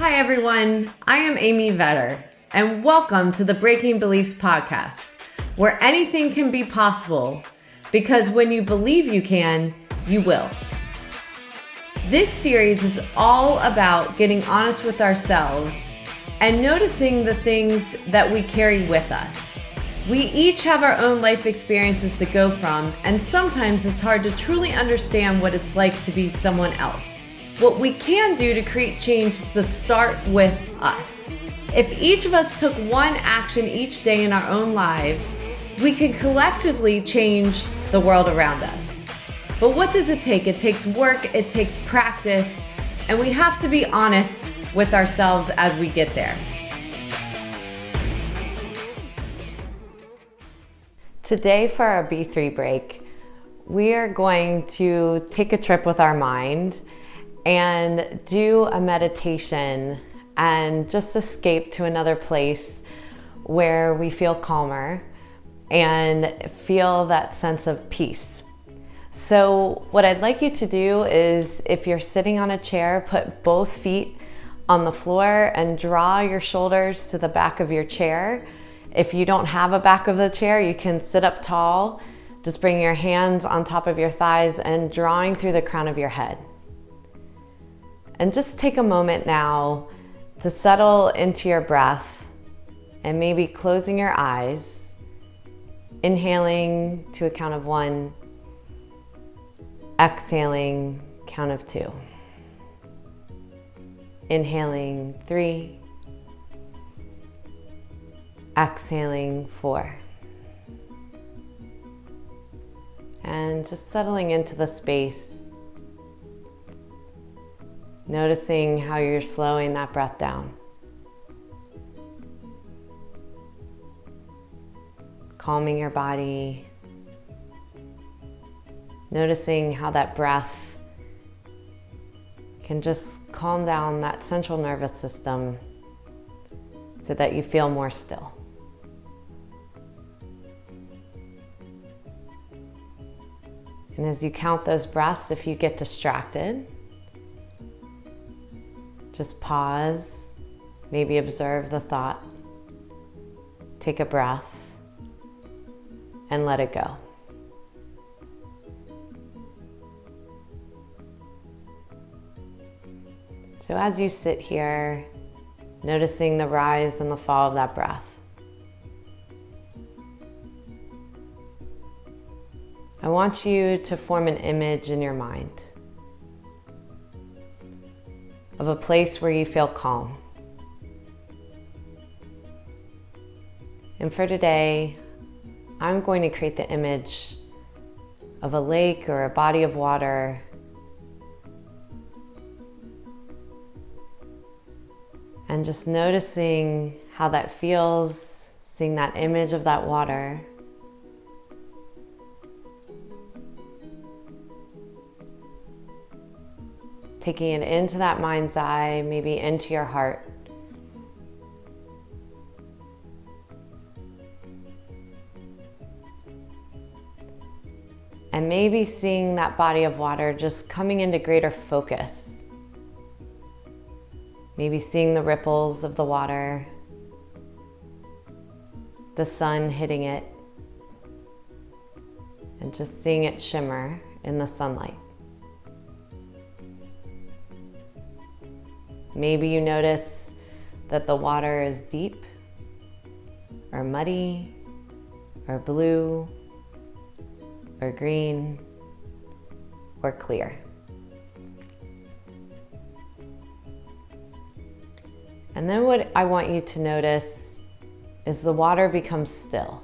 Hi everyone, I am Amy Vetter, and welcome to the Breaking Beliefs podcast, where anything can be possible, because when you believe you can, you will. This series is all about getting honest with ourselves and noticing the things that we carry with us. We each have our own life experiences to go from, and sometimes it's hard to truly understand what it's like to be someone else. What we can do to create change is to start with us. If each of us took one action each day in our own lives, we could collectively change the world around us. But what does it take? It takes work, it takes practice, and we have to be honest with ourselves as we get there. Today for our B3 break, we are going to take a trip with our mind and do a meditation and just escape to another place where we feel calmer and feel that sense of peace. So what I'd like you to do is, if you're sitting on a chair, put both feet on the floor and draw your shoulders to the back of your chair. If you don't have a back of the chair, you can sit up tall. Just bring your hands on top of your thighs and drawing through the crown of your head. And just take a moment now to settle into your breath and maybe closing your eyes, inhaling to a count of 1, exhaling, count of 2, inhaling 3, exhaling 4, and just settling into the space. Noticing how you're slowing that breath down. Calming your body. Noticing how that breath can just calm down that central nervous system so that you feel more still. And as you count those breaths, if you get distracted, just pause, maybe observe the thought, take a breath, and let it go. So as you sit here, noticing the rise and the fall of that breath, I want you to form an image in your mind of a place where you feel calm. And for today, I'm going to create the image of a lake or a body of water, and just noticing how that feels, seeing that image of that water. Taking it into that mind's eye, maybe into your heart. And maybe seeing that body of water just coming into greater focus. Maybe seeing the ripples of the water, the sun hitting it, and just seeing it shimmer in the sunlight. Maybe you notice that the water is deep, or muddy, or blue, or green, or clear. And then what I want you to notice is the water becomes still.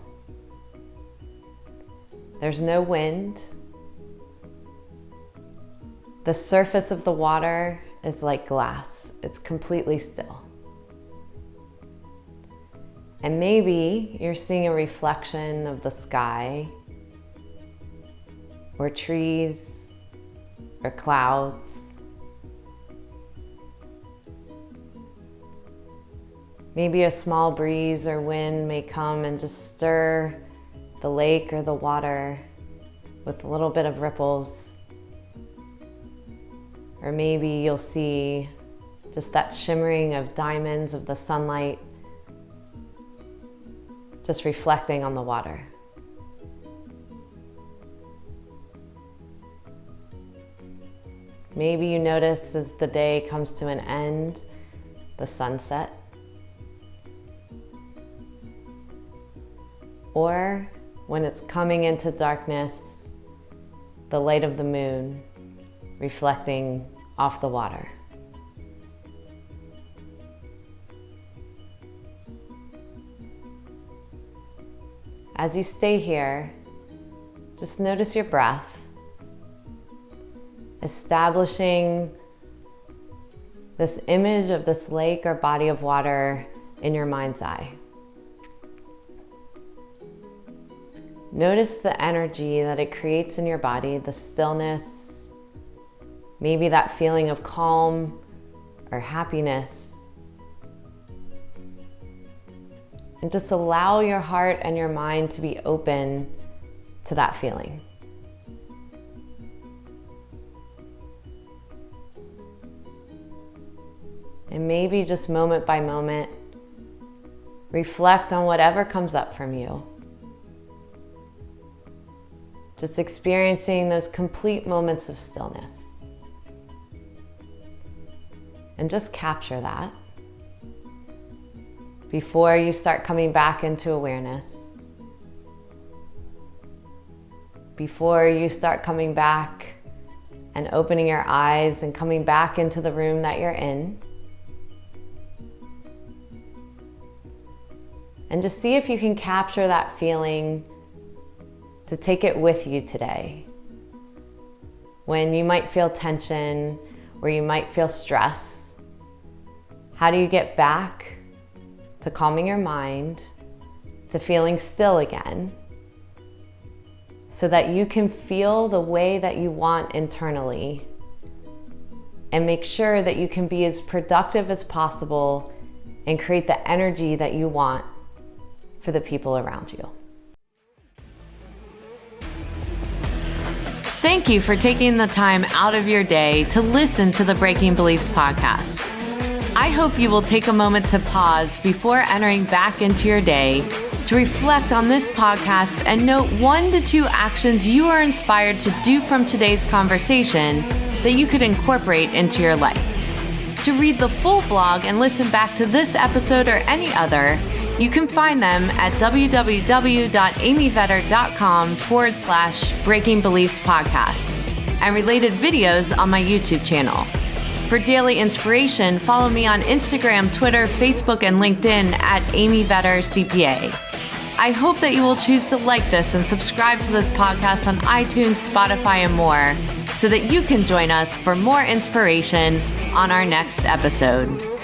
There's no wind. The surface of the water is like glass. It's completely still. And maybe you're seeing a reflection of the sky, or trees, or clouds. Maybe a small breeze or wind may come and just stir the lake or the water with a little bit of ripples. Or maybe you'll see Just that shimmering of diamonds of the sunlight, just reflecting on the water. Maybe you notice as the day comes to an end, the sunset. Or when it's coming into darkness, the light of the moon reflecting off the water. As you stay here, just notice your breath, establishing this image of this lake or body of water in your mind's eye. Notice the energy that it creates in your body, the stillness, maybe that feeling of calm or happiness. And just allow your heart and your mind to be open to that feeling. And maybe just moment by moment, reflect on whatever comes up from you. Just experiencing those complete moments of stillness. And just capture that before you start coming back into awareness. Before you start coming back and opening your eyes and coming back into the room that you're in. And just see if you can capture that feeling to take it with you today. When you might feel tension or you might feel stress, how do you get back to calming your mind, to feeling still again, so that you can feel the way that you want internally and make sure that you can be as productive as possible and create the energy that you want for the people around you. Thank you for taking the time out of your day to listen to the Breaking Beliefs podcast. I hope you will take a moment to pause before entering back into your day to reflect on this podcast and note 1 to 2 actions you are inspired to do from today's conversation that you could incorporate into your life. To read the full blog and listen back to this episode or any other, you can find them at www.amyvetter.com/Breaking Beliefs podcast and related videos on my YouTube channel. For daily inspiration, follow me on Instagram, Twitter, Facebook, and LinkedIn at Amy Vetter CPA. I hope that you will choose to like this and subscribe to this podcast on iTunes, Spotify, and more so that you can join us for more inspiration on our next episode.